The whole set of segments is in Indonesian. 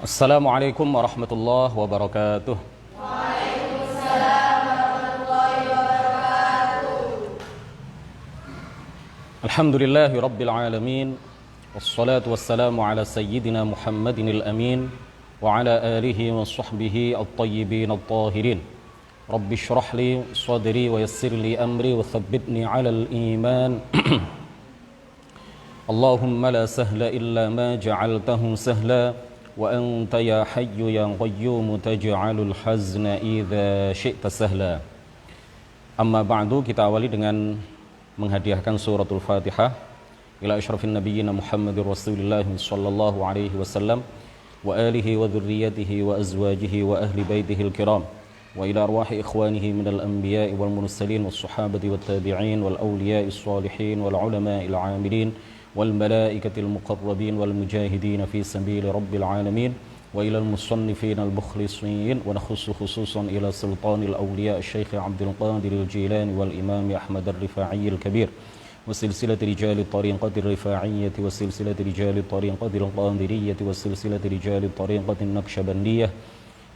Assalamualaikum warahmatullahi wabarakatuh. Waalaikumsalam warahmatullahi wabarakatuh. Alhamdulillahi rabbil alamin. Wassalatu wassalamu ala sayyidina Muhammadin al-amin wa ala alihi wa sahbihi at-tayyibin at-tahirin. Rabbi shrah li sadri wa yassir li amri wa thabbitni ala al-iman. Allahumma la sahla illa ma ja'altahu sahla wa anta ya hayyu ya qayyum taj'alul hazna idza syi'ta sahla. Amma ba'du, kita awali dengan menghadiahkan suratul Fatihah ila asyrafin nabiyyin Muhammadir Rasulillah sallallahu alaihi wasallam wa alihi wa dhurriyyatihi wa azwajihi wa ahli baitihi al-kiram wa ila arwahi ikhwanihi minal anbiya'i wal mursalin was sahabati wat tabi'in wal awliya'is salihin wal ulama'il 'amilin والملائكة المقربين والمجاهدين في سبيل رب العالمين وإلى المصنفين المخلصين ونخص خصوصا إلى سلطان الأولياء الشيخ عبد القادر الجيلاني والإمام أحمد الرفاعي الكبير وسلسلة رجال الطريقة الرفاعية وسلسلة رجال الطريقة القادرية وسلسلة رجال الطريقة النقشبندية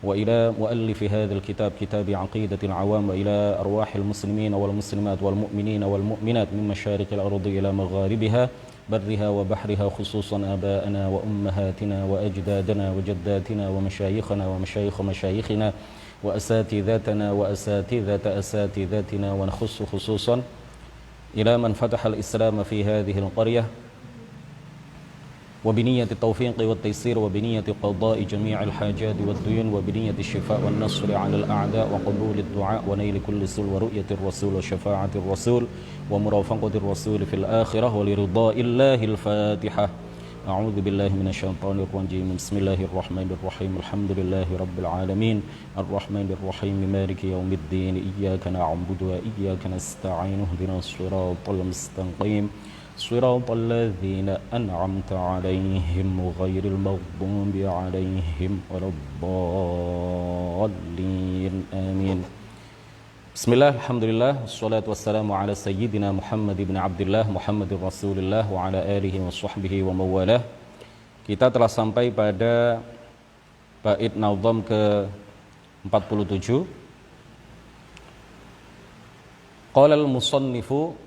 وإلى مؤلف هذا الكتاب كتاب عقيدة العوام وإلى أرواح المسلمين والمسلمات والمؤمنين والمؤمنات من مشارق الأرض إلى مغاربها برها وبحرها خصوصا آباءنا وأمهاتنا وأجدادنا وجداتنا ومشايخنا ومشايخ مشايخنا وأساتذتنا وأساتذة أساتذتنا ونخص خصوصا إلى من فتح الإسلام في هذه القرية وبنية التوفيق والتيسير وبنية قضاء جميع الحاجات والديون وبنية الشفاء والنصر على الأعداء وقبول الدعاء ونيل كل سل ورؤية الرسول وشفاعة الرسول ومرافقة الرسول في الآخرة ولرضاء الله الفاتحة. أعوذ بالله من الشيطان الرجيم. بسم الله الرحمن الرحيم. الحمد لله رب العالمين الرحمن الرحيم مالك يوم الدين إياك نعبد وإياك نستعين اهدنا الصراط المستقيم صراط الذين أنعمت عليهم غير المغضوب عليهم ولا الضالين آمين. Bismillah, alhamdulillah, wassalatu wassalamu ala sayyidina Muhammad ibn Abdullah Muhammadir Rasulillah wa ala alihi wa sahbihi wa mawalah. Kita telah sampai pada bait nazam ke-47. Qala al-musannifu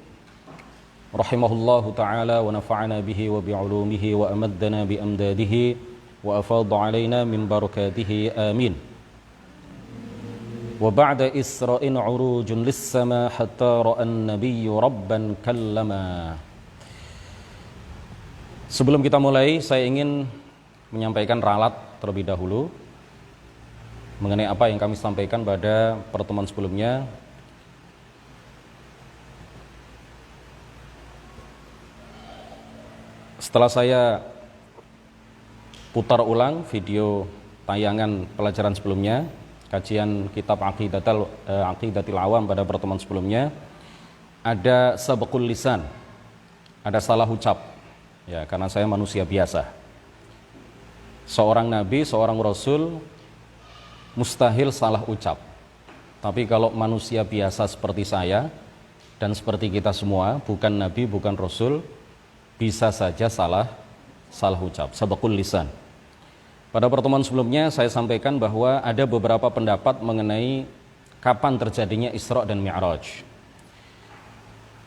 rahimahullahu ta'ala wa nafa'ana bihi wa bi'ulumihi wa amaddana bi amdadihi wa afadha alaina min barakatihi amin. Wa ba'da isra'in urujun lis-sama hatta ra'an nabiyyu rabban kallama. Sebelum kita mulai, saya ingin menyampaikan ralat terlebih dahulu mengenai apa yang kami sampaikan pada pertemuan sebelumnya. Setelah saya putar ulang video tayangan pelajaran sebelumnya, kajian kitab Aqidatil Awam pada pertemuan sebelumnya, ada sabqul lisan, ada salah ucap. Ya, karena saya manusia biasa. Seorang nabi, seorang rasul mustahil salah ucap. Tapi kalau manusia biasa seperti saya dan seperti kita semua, bukan nabi, bukan rasul, bisa saja salah ucap, sabqul lisan. Pada pertemuan sebelumnya saya sampaikan bahwa ada beberapa pendapat mengenai kapan terjadinya Isra dan Mi'raj.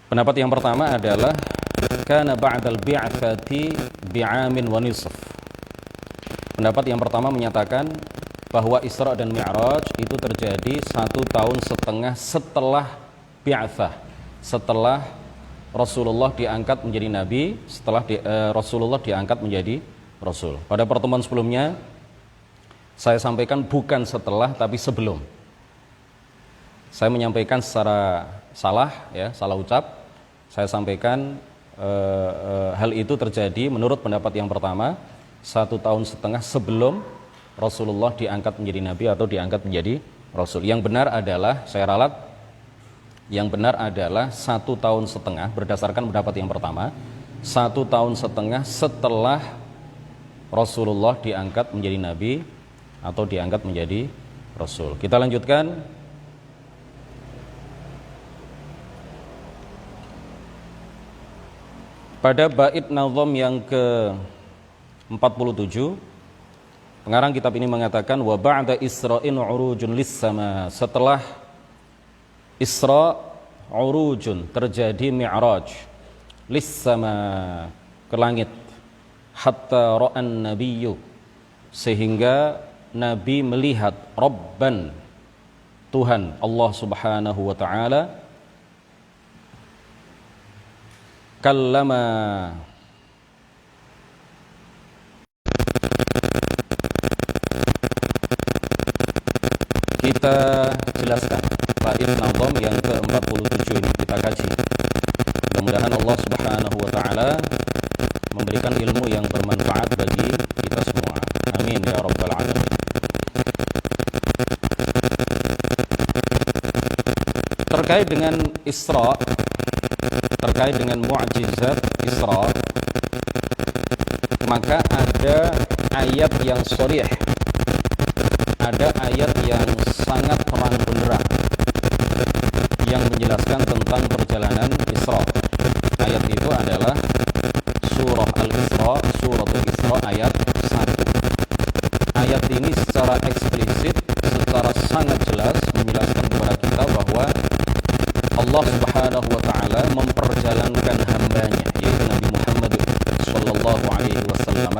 Pendapat yang pertama adalah kana ba'dal bi'tsati bi'amin wa nisf. Pendapat yang pertama menyatakan bahwa Isra dan Mi'raj itu terjadi 1,5 tahun setelah bi'tsah, setelah Rasulullah diangkat menjadi nabi, setelah Rasulullah diangkat menjadi rasul. Pada pertemuan sebelumnya saya sampaikan bukan setelah tapi sebelum. Saya menyampaikan secara salah ucap. Saya sampaikan hal itu terjadi menurut pendapat yang pertama 1,5 tahun sebelum Rasulullah diangkat menjadi nabi atau diangkat menjadi rasul. Yang benar adalah, saya ralat, yang benar adalah 1,5 tahun berdasarkan pendapat yang pertama, 1,5 tahun setelah Rasulullah diangkat menjadi nabi atau diangkat menjadi rasul. Kita lanjutkan. Pada bait nazam yang ke-47 Pengarang kitab ini mengatakan wa ba'da Isra'in urujun lis-sama. Setelah Isra urujun, terjadi mi'raj lis-sama, ke langit, hatta ra'an nabiyyu, sehingga Nabi melihat Rabban, Tuhan Allah Subhanahu wa taala, kallama, kita jelaskan bait nazam yang ke-47 ini kita kaji. Mudah-mudahan Allah Subhanahu wa taala memberikan ilmu yang bermanfaat bagi kita semua. Amin ya rabbal alamin. Terkait dengan Isra, terkait dengan mukjizat Isra, maka ada ayat yang sharih, ada ayat yang sangat terang benderang yang menjelaskan tentang perjalanan Isra. Ayat itu adalah surah Al-Isra, suratul Isra ayat 1. Ayat ini secara eksplisit, secara sangat jelas menjelaskan kepada kita bahwa Allah Subhanahu wa taala memperjalankan hambanya, yaitu Nabi Muhammad sallallahu alaihi wasallam,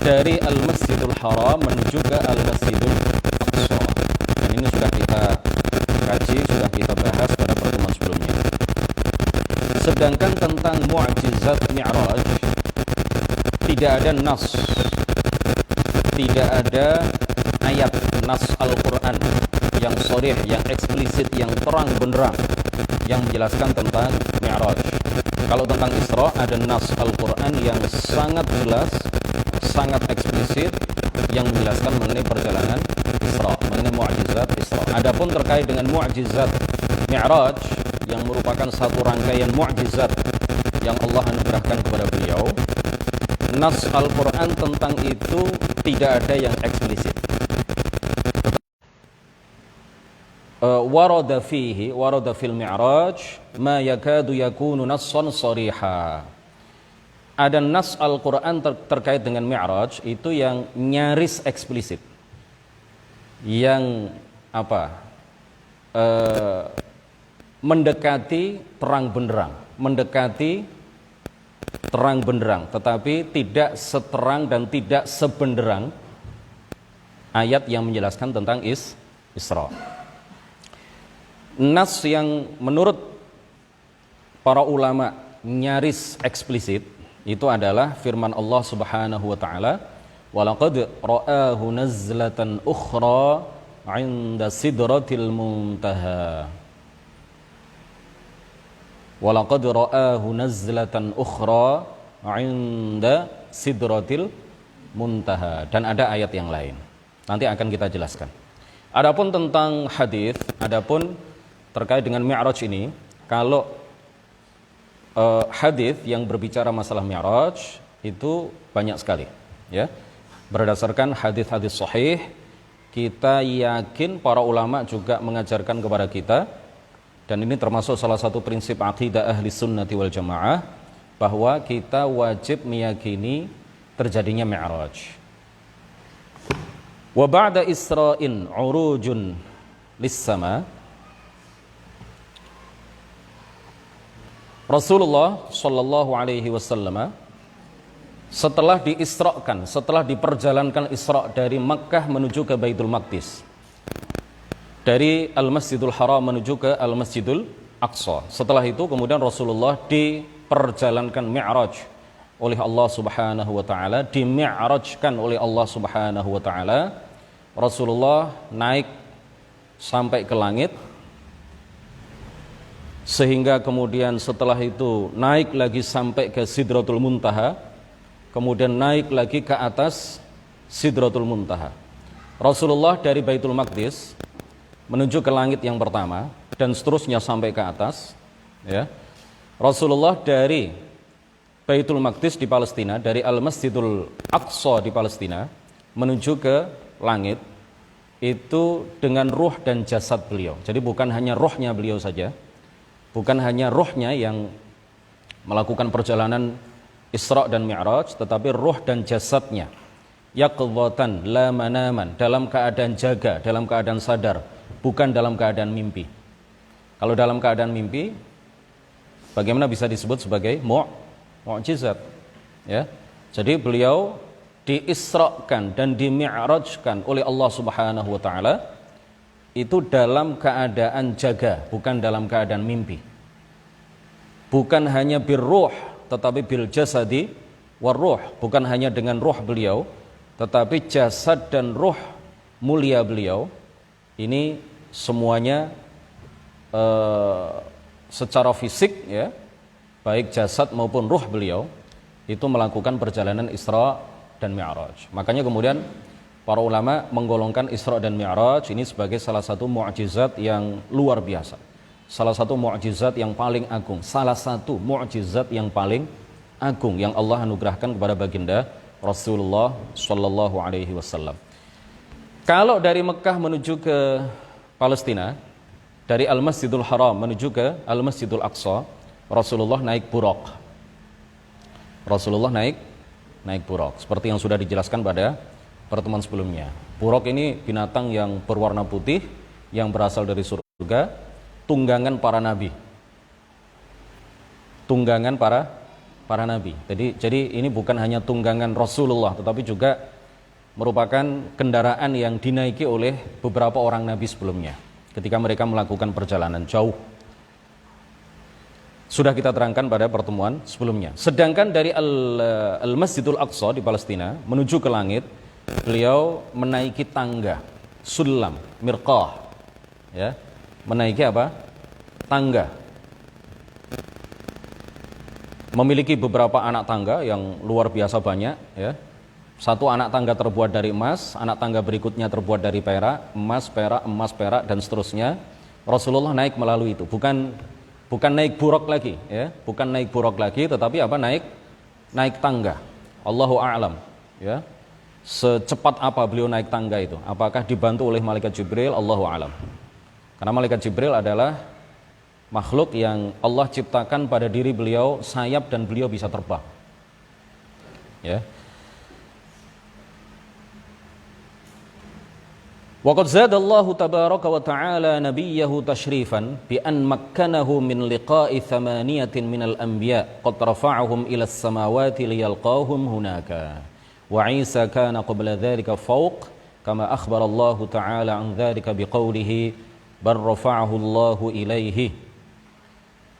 dari Al-Masjidul Haram menuju ke Al-Masjidul Aqsa. Dan ini sudah kita kaji, sudah kita bahas pada pertemuan sebelumnya. Sedangkan tentang mukjizat Mi'raj, tidak ada nas, tidak ada ayat nas Al-Quran yang sharih, yang eksplisit, yang terang benderang yang menjelaskan tentang Mi'raj. Kalau tentang Isra ada nas Al-Quran yang sangat jelas, sangat eksplisit yang menjelaskan mengenai perjalanan Isra, mengenai mukjizat Isra. Adapun terkait dengan mukjizat Mi'raj yang merupakan satu rangkaian mukjizat yang Allah anugerahkan kepada beliau, nas Al-Quran tentang itu tidak ada yang eksplisit. Warada fil Mi'raj ma yakadu yakunu nassan shariha. Ada nas Al-Quran terkait dengan Mi'raj itu yang nyaris eksplisit, yang mendekati terang benderang, tetapi tidak seterang dan tidak sebenderang ayat yang menjelaskan tentang Isra. Nas yang menurut para ulama nyaris eksplisit itu adalah firman Allah Subhanahu wa taala, walaqad ra'ahu nazlatan ukhra 'inda sidratil muntaha. Walaqad ra'ahu nazlatan ukhra 'inda sidratil muntaha. Dan ada ayat yang lain. Nanti akan kita jelaskan. Adapun tentang hadis, adapun terkait dengan Mi'raj ini, kalau hadis yang berbicara masalah Mi'raj itu banyak sekali, ya. Berdasarkan hadis-hadis sahih, kita yakin para ulama juga mengajarkan kepada kita, dan ini termasuk salah satu prinsip akidah ahli sunnati wal jamaah, bahwa kita wajib meyakini terjadinya Mi'raj. Wa ba'da Isra'in urujun lis-sama. Rasulullah sallallahu alaihi wasallam setelah diisrakan, setelah diperjalankan Isra dari Makkah menuju ke Baitul Maqdis, dari Al-Masjidul Haram menuju ke Al-Masjidul Aqsa. Setelah itu kemudian Rasulullah diperjalankan Mi'raj oleh Allah Subhanahu wa taala, dimi'rajkan oleh Allah Subhanahu wa taala. Rasulullah naik sampai ke langit, sehingga kemudian setelah itu naik lagi sampai ke Sidratul Muntaha, kemudian naik lagi ke atas Sidratul Muntaha. Rasulullah dari Baitul Maqdis menuju ke langit yang pertama dan seterusnya sampai ke atas, ya. Rasulullah dari Baitul Maqdis di Palestina, dari Al-Masjidul Aqsa di Palestina menuju ke langit itu dengan ruh dan jasad beliau. Jadi bukan hanya rohnya beliau saja, bukan hanya rohnya yang melakukan perjalanan Isra dan Mi'raj, tetapi ruh dan jasadnya yaqdhatan la manaman, dalam keadaan jaga, dalam keadaan sadar, bukan dalam keadaan mimpi. Kalau dalam keadaan mimpi, bagaimana bisa disebut sebagai mu'jizat? Ya. Jadi beliau diisrakan dan dimi'rajkan oleh Allah Subhanahu wa taala itu dalam keadaan jaga, bukan dalam keadaan mimpi. Bukan hanya birruh, tetapi bil jasadi warruh, bukan hanya dengan ruh beliau, tetapi jasad dan ruh mulia beliau ini semuanya secara fisik, ya, baik jasad maupun ruh beliau itu melakukan perjalanan Isra dan Mi'raj. Makanya kemudian para ulama menggolongkan Isra dan Mi'raj ini sebagai salah satu mukjizat yang luar biasa, salah satu mukjizat yang paling agung, salah satu mukjizat yang paling agung yang Allah anugerahkan kepada baginda Rasulullah Shallallahu Alaihi Wasallam. Kalau dari Mekah menuju ke Palestina, dari Al-Masjidul Haram menuju ke Al-Masjidul Aqsa, Rasulullah naik buraq. Rasulullah naik buraq, seperti yang sudah dijelaskan pada pertemuan sebelumnya. Buraq ini binatang yang berwarna putih, yang berasal dari surga, tunggangan para nabi. Tunggangan para nabi. Jadi ini bukan hanya tunggangan Rasulullah, tetapi juga merupakan kendaraan yang dinaiki oleh beberapa orang nabi sebelumnya ketika mereka melakukan perjalanan jauh. Sudah kita terangkan pada pertemuan sebelumnya. Sedangkan dari Al-Masjidul Aqsa di Palestina menuju ke langit, beliau menaiki tangga, sulam, mirqah, ya, menaiki apa? Tangga. Memiliki beberapa anak tangga yang luar biasa banyak, ya. Satu anak tangga terbuat dari emas, anak tangga berikutnya terbuat dari perak, emas, perak, dan seterusnya. Rasulullah naik melalui itu, bukan naik buraq lagi, ya, bukan naik buraq lagi, tetapi apa? Naik tangga. Allahu a'lam, ya. Secepat apa beliau naik tangga itu? Apakah dibantu oleh malaikat Jibril? Allahu a'lam. Karena malaikat Jibril adalah makhluk yang Allah ciptakan pada diri beliau sayap dan beliau bisa terbang. Ya. Waqad zadallahu tabaraka wa ta'ala nabiyyahu tashrifan bi an makkanahu min liqa'i thamaniyatin minal anbiya qad rafa'ahum ila as-samawati liyalqahum hunaka wa Isa kana qabla dhalika fawq kama akhbara Allah ta'ala an dhalika biqaulihi bal rafa'ahu Allahu ilaihi.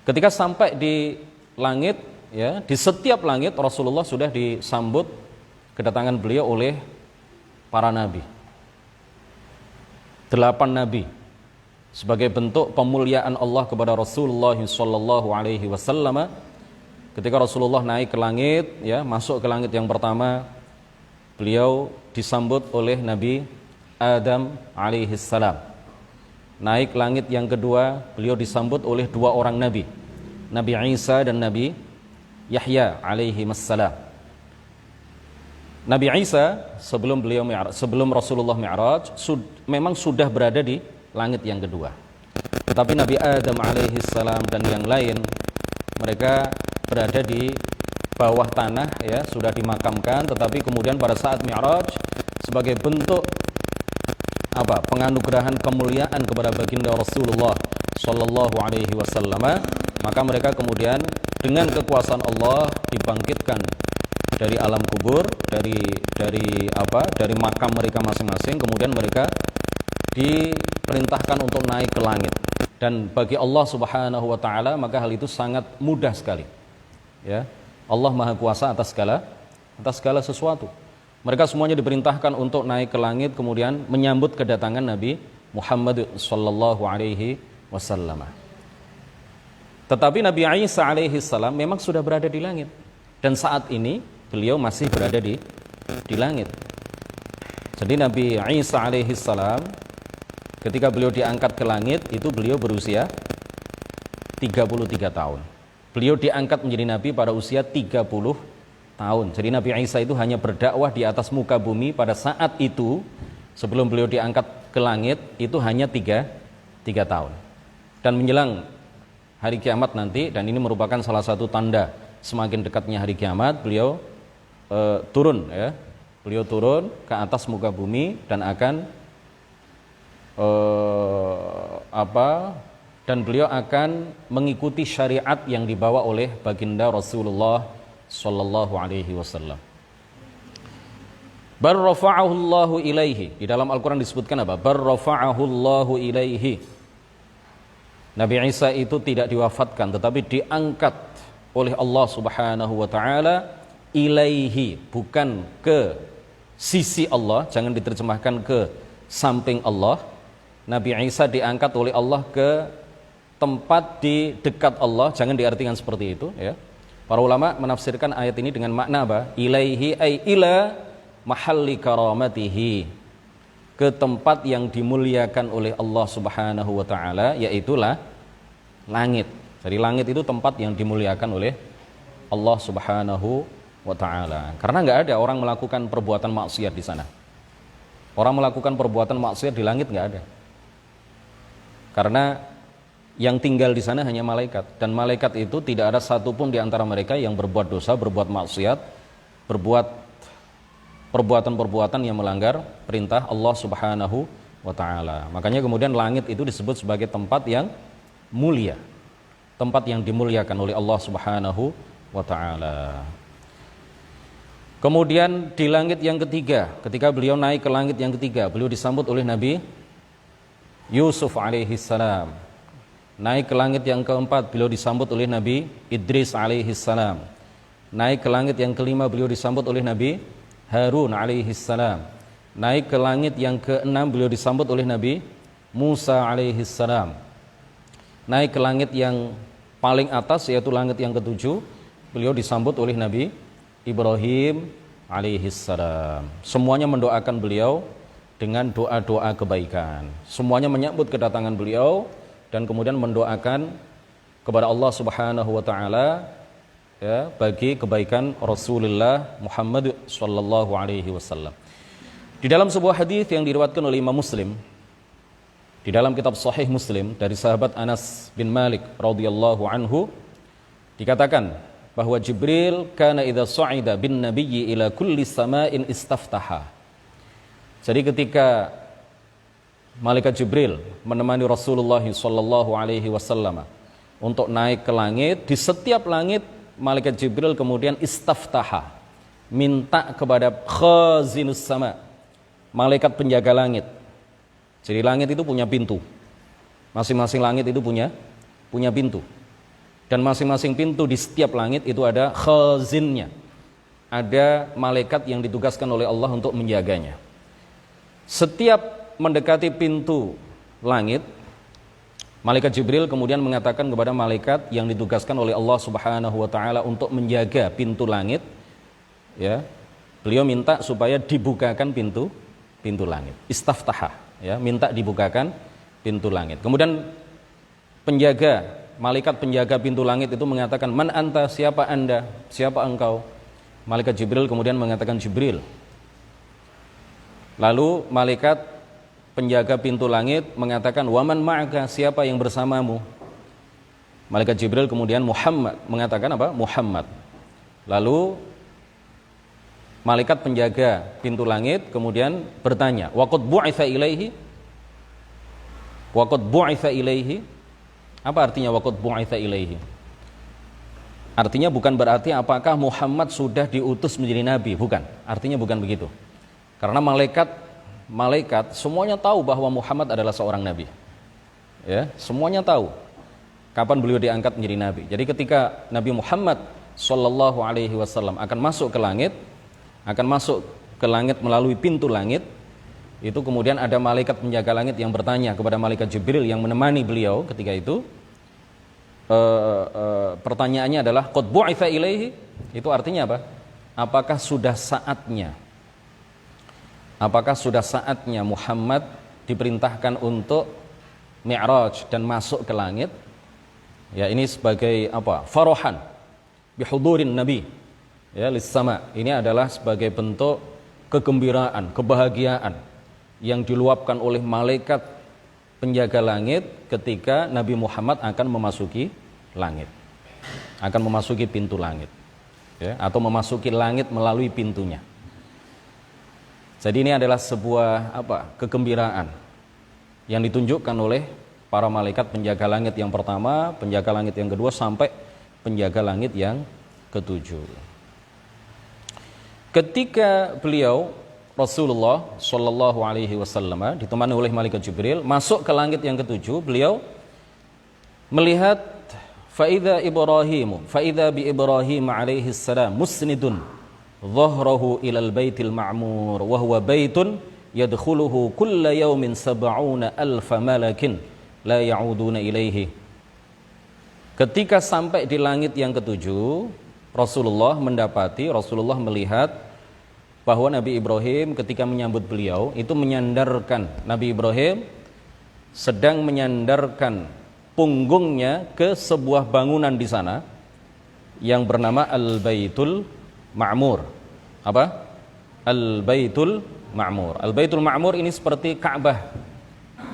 Ketika sampai di langit, ya, di setiap langit Rasulullah sudah disambut kedatangan beliau oleh para nabi. 8 nabi sebagai bentuk pemuliaan Allah kepada Rasulullah sallallahu alaihi wasallam. Ketika Rasulullah naik ke langit, ya, masuk ke langit yang pertama, beliau disambut oleh Nabi Adam alaihi salam. Naik langit yang kedua, beliau disambut oleh 2 orang nabi, Nabi Isa dan Nabi Yahya alaihi wassalam. Nabi Isa sebelum Rasulullah Mi'raj memang sudah berada di langit yang kedua. Tetapi Nabi Adam alaihi salam dan yang lain mereka berada di bawah tanah, ya, sudah dimakamkan, tetapi kemudian pada saat Mi'raj sebagai bentuk apa? Penganugerahan kemuliaan kepada baginda Rasulullah sallallahu alaihi wasallam, maka mereka kemudian dengan kekuasaan Allah dibangkitkan dari alam kubur, dari makam mereka masing-masing, kemudian mereka diperintahkan untuk naik ke langit. Dan bagi Allah Subhanahu wa taala maka hal itu sangat mudah sekali. Ya. Allah Maha Kuasa atas segala sesuatu. Mereka semuanya diperintahkan untuk naik ke langit kemudian menyambut kedatangan Nabi Muhammad sallallahu alaihi wasallam. Tetapi Nabi Isa alaihi salam memang sudah berada di langit dan saat ini beliau masih berada di langit. Jadi Nabi Isa alaihi salam ketika beliau diangkat ke langit itu beliau berusia 33 tahun. Beliau diangkat menjadi nabi pada usia 30 tahun. Jadi Nabi Isa itu hanya berdakwah di atas muka bumi pada saat itu sebelum beliau diangkat ke langit itu hanya 3 tahun. Dan menjelang hari kiamat nanti, dan ini merupakan salah satu tanda semakin dekatnya hari kiamat, beliau turun, ya, Beliau turun ke atas muka bumi dan akan dan beliau akan mengikuti syariat yang dibawa oleh baginda Rasulullah sallallahu alaihi wasallam. Bar rafa'ahu Allahu ilaihi. Di dalam Al-Qur'an disebutkan apa? Bar rafa'ahu Allahu ilaihi. Nabi Isa itu tidak diwafatkan tetapi diangkat oleh Allah Subhanahu wa taala ilaihi, bukan ke sisi Allah, jangan diterjemahkan ke samping Allah. Nabi Isa diangkat oleh Allah ke tempat di dekat Allah, jangan diartikan seperti itu ya. Para ulama menafsirkan ayat ini dengan makna apa? Ilaihi ay ila mahalli karamatihi, ke tempat yang dimuliakan oleh Allah Subhanahu wa taala, yaitulah langit. Jadi langit itu tempat yang dimuliakan oleh Allah Subhanahu wa taala. Karena enggak ada orang melakukan perbuatan maksiat di sana. Orang melakukan perbuatan maksiat di langit enggak ada. Karena yang tinggal di sana hanya malaikat, dan malaikat itu tidak ada satupun di antara mereka yang berbuat dosa, berbuat maksiat, berbuat perbuatan-perbuatan yang melanggar perintah Allah Subhanahu wa taala. Makanya kemudian langit itu disebut sebagai tempat yang mulia, tempat yang dimuliakan oleh Allah Subhanahu wa taala. Kemudian di langit yang ketiga, ketika beliau naik ke langit yang ketiga, beliau disambut oleh Nabi Yusuf alaihi salam. Naik ke langit yang keempat, beliau disambut oleh Nabi Idris alaihi salam. Naik ke langit yang kelima, beliau disambut oleh Nabi Harun alaihi salam. Naik ke langit yang keenam, beliau disambut oleh Nabi Musa alaihi salam. Naik ke langit yang paling atas, yaitu langit yang ketujuh, beliau disambut oleh Nabi Ibrahim alaihi salam. Semuanya mendoakan beliau dengan doa-doa kebaikan. Semuanya menyambut kedatangan beliau dan kemudian mendoakan kepada Allah Subhanahu wa taala ya, bagi kebaikan Rasulullah Muhammad sallallahu alaihi wasallam. Di dalam sebuah hadis yang diriwayatkan oleh Imam Muslim, di dalam kitab Sahih Muslim dari sahabat Anas bin Malik radhiyallahu anhu, dikatakan bahwa Jibril kana idza sa'ida bin nabiyyi ila kulli sama'in istaftaha. Jadi ketika malaikat Jibril menemani Rasulullah sallallahu alaihi wasallam untuk naik ke langit, di setiap langit malaikat Jibril kemudian istaftaha, minta kepada khazinus sama, malaikat penjaga langit. Jadi langit itu punya pintu. Masing-masing langit itu punya pintu. Dan masing-masing pintu di setiap langit itu ada khazinnya. Ada malaikat yang ditugaskan oleh Allah untuk menjaganya. Setiap mendekati pintu langit, malaikat Jibril kemudian mengatakan kepada malaikat yang ditugaskan oleh Allah Subhanahu wa taala untuk menjaga pintu langit, ya. Beliau minta supaya dibukakan pintu langit. Istaftaha, ya, minta dibukakan pintu langit. Kemudian malaikat penjaga pintu langit itu mengatakan, "Man anta?" Siapa Anda? Siapa engkau? Malaikat Jibril kemudian mengatakan, "Jibril." Lalu malaikat penjaga pintu langit mengatakan, "Waman ma'aka?" Siapa yang bersamamu? Malaikat Jibril kemudian mengatakan apa? Muhammad. Lalu malaikat penjaga pintu langit kemudian bertanya, "Waqad bu'itsa ilaihi?" Waqad bu'itsa ilaihi? Apa artinya waqad bu'itsa ilaihi? Artinya bukan berarti apakah Muhammad sudah diutus menjadi nabi, bukan. Artinya bukan begitu. Karena malaikat semuanya tahu bahwa Muhammad adalah seorang nabi. Ya, semuanya tahu kapan beliau diangkat menjadi nabi. Jadi ketika Nabi Muhammad sallallahu alaihi wasallam akan masuk ke langit melalui pintu langit, itu kemudian ada malaikat penjaga langit yang bertanya kepada malaikat Jibril yang menemani beliau ketika itu. Pertanyaannya adalah qad bu'itsa ilaihi, itu artinya apa? Apakah sudah saatnya Muhammad diperintahkan untuk mi'raj dan masuk ke langit? Ya, ini sebagai apa? Farahan bihudurin nabi, ya, lis-sama. Ini adalah sebagai bentuk kegembiraan, kebahagiaan yang diluapkan oleh malaikat penjaga langit ketika Nabi Muhammad akan memasuki langit, akan memasuki pintu langit, ya, atau memasuki langit melalui pintunya. Jadi ini adalah sebuah kegembiraan yang ditunjukkan oleh para malaikat penjaga langit yang pertama, penjaga langit yang kedua, sampai penjaga langit yang ketujuh. Ketika beliau Rasulullah Shallallahu Alaihi Wasallam ditemani oleh malaikat Jibril masuk ke langit yang ketujuh, beliau melihat faida bi Ibrahim alaihi salam musnidun dhahrahu ilal baitil ma'mur wa huwa baitun yadkhuluhu kulla yawmin 70,000 malakin la ya'uduna ilaihi. Ketika sampai di langit yang ketujuh, Rasulullah melihat bahwa Nabi Ibrahim ketika menyambut beliau itu menyandarkan, Nabi Ibrahim sedang menyandarkan punggungnya ke sebuah bangunan di sana yang bernama Al-Baitul Ma'mur. Apa? Al-Baitul Ma'mur. Al-Baitul Ma'mur ini seperti Ka'bah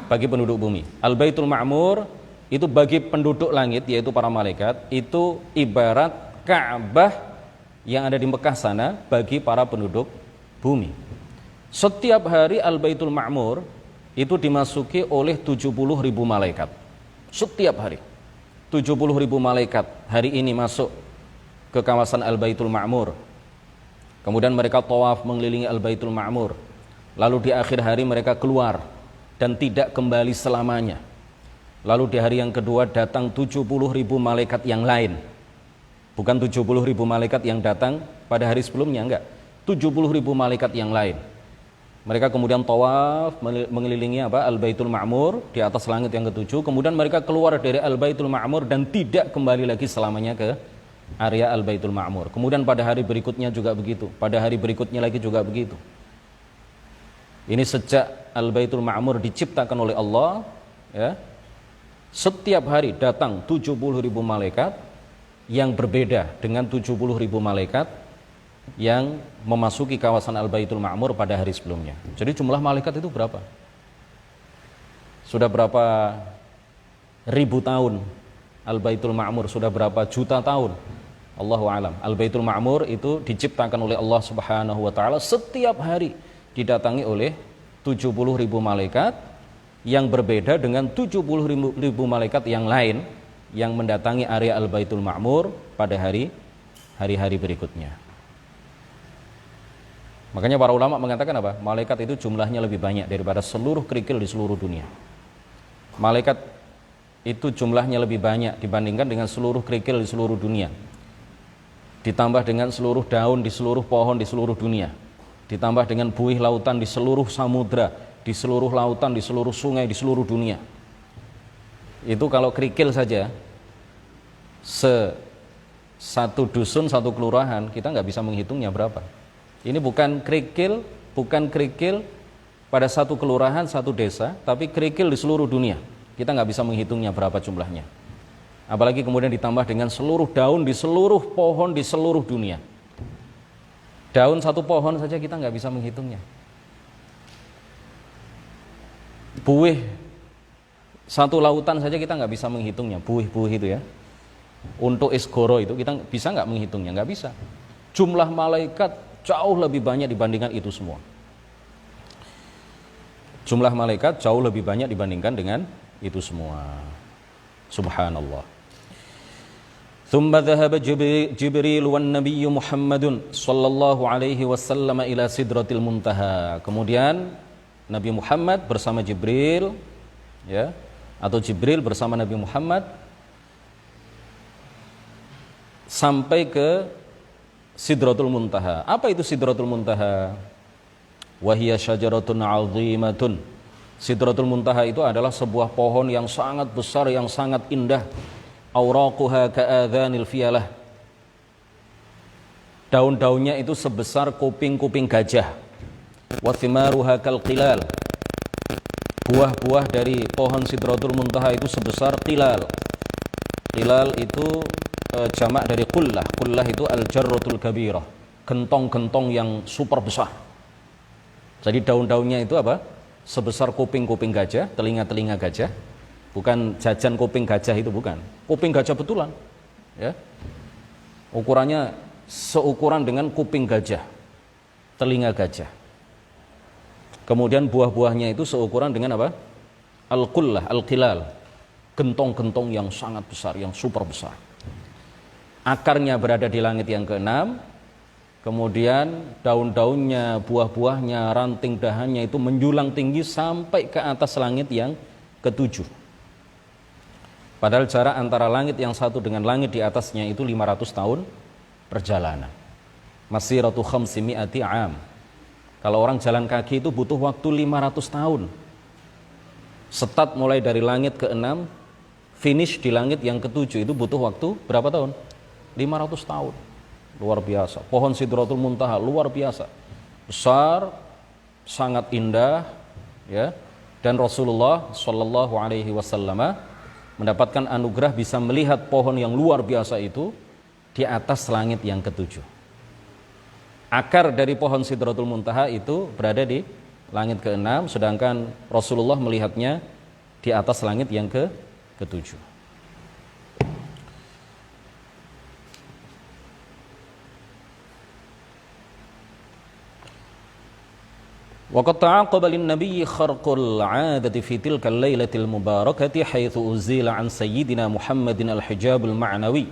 bagi penduduk bumi. Al-Baitul Ma'mur itu bagi penduduk langit, yaitu para malaikat, itu ibarat Ka'bah yang ada di Mekah sana bagi para penduduk bumi. Setiap hari Al-Baitul Ma'mur itu dimasuki oleh 70.000 malaikat. Setiap hari 70.000 malaikat hari ini masuk ke kawasan Al-Baitul Ma'mur. Kemudian mereka tawaf mengelilingi Al-Baitul Ma'mur. Lalu di akhir hari mereka keluar dan tidak kembali selamanya. Lalu di hari yang kedua datang 70.000 malaikat yang lain. Bukan 70.000 malaikat yang datang pada hari sebelumnya, enggak. 70.000 malaikat yang lain. Mereka kemudian tawaf mengelilingi Al-Baitul Ma'mur di atas langit yang ketujuh. Kemudian mereka keluar dari Al-Baitul Ma'mur dan tidak kembali lagi selamanya ke area Al-Baitul Ma'mur. Kemudian pada hari berikutnya juga begitu. Pada hari berikutnya lagi juga begitu. Ini sejak Al-Baitul Ma'mur diciptakan oleh Allah, ya. Setiap hari datang 70.000 malaikat yang berbeda dengan 70.000 malaikat yang memasuki kawasan Al-Baitul Ma'mur pada hari sebelumnya. Jadi jumlah malaikat itu berapa? Sudah berapa ribu tahun Al-Baitul Ma'mur? Sudah berapa juta tahun? Allahu a'lam. Al-Baitul Ma'mur itu diciptakan oleh Allah Subhanahu wa taala, setiap hari didatangi oleh 70.000 malaikat yang berbeda dengan 70.000 malaikat yang lain yang mendatangi area Al-Baitul Ma'mur pada hari-hari berikutnya. Makanya para ulama mengatakan apa? Malaikat itu jumlahnya lebih banyak daripada seluruh kerikil di seluruh dunia. Malaikat itu jumlahnya lebih banyak dibandingkan dengan seluruh kerikil di seluruh dunia. Ditambah dengan seluruh daun di seluruh pohon di seluruh dunia. Ditambah dengan buih lautan di seluruh samudra, di seluruh lautan, di seluruh sungai, di seluruh dunia. Itu kalau kerikil saja, satu dusun, satu kelurahan, kita nggak bisa menghitungnya berapa. Ini bukan kerikil pada satu kelurahan, satu desa, tapi kerikil di seluruh dunia. Kita nggak bisa menghitungnya berapa jumlahnya. Apalagi kemudian ditambah dengan seluruh daun di seluruh pohon di seluruh dunia. Daun satu pohon saja kita nggak bisa menghitungnya. Buih satu lautan saja kita nggak bisa menghitungnya. Buih itu ya. Untuk isgoro itu kita bisa nggak menghitungnya? Nggak bisa. Jumlah malaikat jauh lebih banyak dibandingkan itu semua. Jumlah malaikat jauh lebih banyak dibandingkan dengan itu semua. Subhanallah. ثم ذهب جبريل والنبي محمد صلى الله عليه وسلم إلى سدرة المنتهى. Kemudian Nabi Muhammad bersama Jibril, ya, atau Jibril bersama Nabi Muhammad sampai ke Sidratul Muntaha. Apa itu Sidratul Muntaha? Wahiyya syajaratun 'azimatun. Sidratul Muntaha itu adalah sebuah pohon yang sangat besar, yang sangat indah. Auraquha ka'adhanil fiyalah. Daun-daunnya itu sebesar kuping-kuping gajah. Wa thimaruha kalqilal. Buah-buah dari pohon Sidratul Muntaha itu sebesar qilal. Qilal itu jamak dari qullah. Qullah itu al-jarratul kabirah. Gentong-gentong yang super besar. Jadi daun-daunnya itu apa? Sebesar kuping-kuping gajah, telinga-telinga gajah. Bukan jajan kuping gajah itu, bukan. Kuping gajah betulan, ya. Ukurannya seukuran dengan kuping gajah, telinga gajah. Kemudian buah-buahnya itu seukuran dengan apa? Al-qullah, al-qilal. Gentong-gentong yang sangat besar, yang super besar. Akarnya berada di langit yang keenam. Kemudian daun-daunnya, buah-buahnya, ranting dahannya itu menjulang tinggi sampai ke atas langit yang ketujuh. Padahal jarak antara langit yang satu dengan langit di atasnya itu 500 tahun perjalanan. Masiratu khamsimi'ati am. Kalau orang jalan kaki itu butuh waktu 500 tahun. Start mulai dari langit ke-6, finish di langit yang ke-7 itu butuh waktu berapa tahun? 500 tahun. Luar biasa. Pohon Sidratul Muntaha luar biasa. Besar, sangat indah, ya. Dan Rasulullah Shallallahu alaihi wasallam mendapatkan anugerah bisa melihat pohon yang luar biasa itu di atas langit yang ke-7. Akar dari pohon Sidratul Muntaha itu berada di langit ke-6, sedangkan Rasulullah melihatnya di atas langit yang ke-7. وقد تعاقب للنبي خرق العادة في تلك الليلة المباركة حيث أزيل عن سيدنا محمد الحجاب المعنوي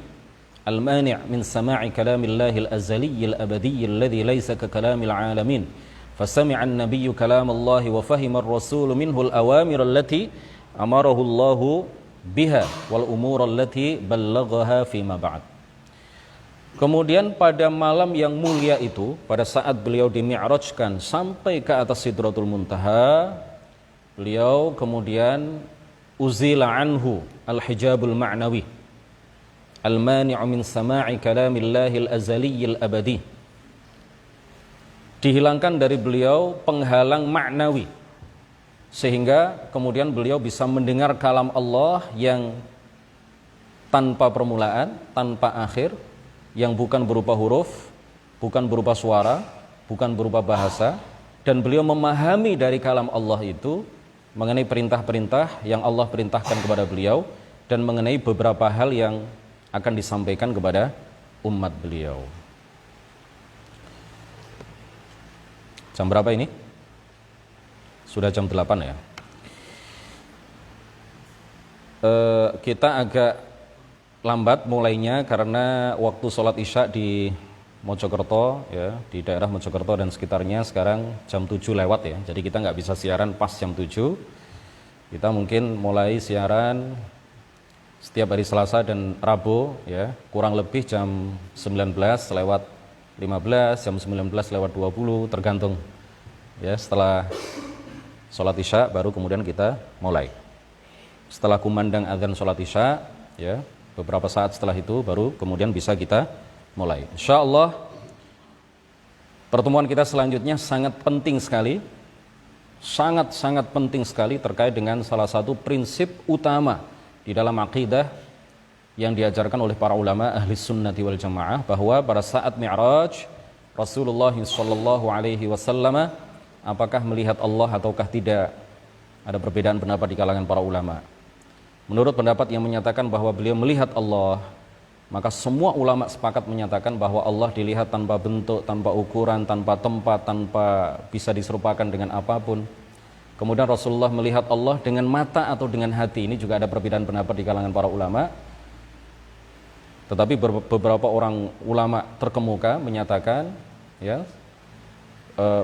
المانع من سماع كلام الله الأزلي الأبدي الذي ليس ككلام العالمين فسمع النبي كلام الله وفهم الرسول منه الأوامر التي أمره الله بها والأمور التي بلغها فيما بعد. Kemudian pada malam yang mulia itu, pada saat beliau dimi'rajkan sampai ke atas Sidratul Muntaha, beliau kemudian uzila anhu al-hijabul ma'nawi al-mani'u min sama'i kalamillahil azaliyil abadi. Dihilangkan dari beliau penghalang maknawi, sehingga kemudian beliau bisa mendengar kalam Allah yang tanpa permulaan, tanpa akhir, yang bukan berupa huruf, bukan berupa suara, bukan berupa bahasa, dan beliau memahami dari kalam Allah itu mengenai perintah-perintah yang Allah perintahkan kepada beliau dan mengenai beberapa hal yang akan disampaikan kepada umat beliau. Jam berapa ini? Sudah jam 8 ya. Kita agak lambat mulainya karena waktu sholat isya di Mojokerto, ya, di daerah Mojokerto dan sekitarnya sekarang jam 7 lewat ya. Jadi kita nggak bisa siaran pas jam 7. Kita mungkin mulai siaran setiap hari Selasa dan Rabu ya, kurang lebih jam 19 lewat 15, jam 19 lewat 20 tergantung ya. Setelah sholat isya baru kemudian kita mulai. Setelah kumandang azan sholat isya ya, beberapa saat setelah itu baru kemudian bisa kita mulai. Insyaallah pertemuan kita selanjutnya sangat penting sekali, sangat penting sekali terkait dengan salah satu prinsip utama di dalam akidah yang diajarkan oleh para ulama ahli sunnati wal jamaah, bahwa pada saat Mi'raj Rasulullah sallallahu alaihi wasallam apakah melihat Allah ataukah tidak. Ada perbedaan pendapat di kalangan para ulama. Menurut pendapat yang menyatakan bahwa beliau melihat Allah, maka semua ulama sepakat menyatakan bahwa Allah dilihat tanpa bentuk, tanpa ukuran, tanpa tempat, tanpa bisa diserupakan dengan apapun. Kemudian Rasulullah melihat Allah dengan mata atau dengan hati. Ini juga ada perbedaan pendapat di kalangan para ulama. Tetapi beberapa orang ulama terkemuka menyatakan ya,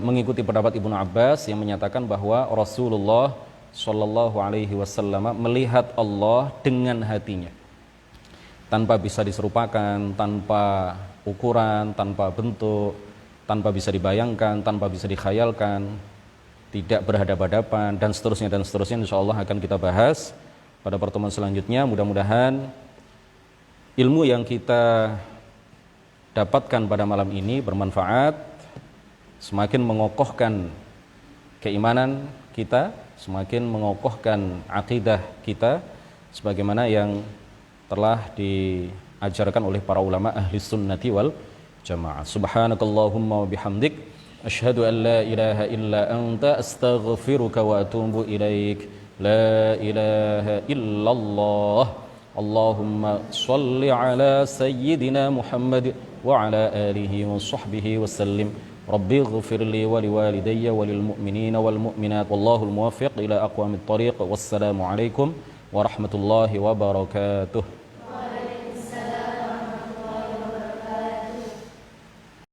mengikuti pendapat Ibnu Abbas yang menyatakan bahwa Rasulullah Sallallahu alaihi wasallam melihat Allah dengan hatinya, tanpa bisa diserupakan, tanpa ukuran, tanpa bentuk, tanpa bisa dibayangkan, tanpa bisa dikhayalkan, tidak berhadapan-hadapan, dan seterusnya insyaallah akan kita bahas pada pertemuan selanjutnya. Mudah-mudahan ilmu yang kita dapatkan pada malam ini bermanfaat, semakin mengokohkan keimanan kita, semakin mengokohkan akidah kita sebagaimana yang telah diajarkan oleh para ulama ahli sunnati wal jamaah. Subhanakallahumma wa bihamdik asyhadu an la ilaha illa anta astaghfiruka wa atubu ilaik. La ilaha illallah. Allahumma shalli ala sayyidina Muhammad wa ala alihi wa sahbihi wa sallim. Rabbi ighfir li wa liwalidayya wa lil mu'minina wal mu'minat wallahul muwaffiq ila aqwamit thariq. Wassalamu alaikum warahmatullahi wabarakatuh.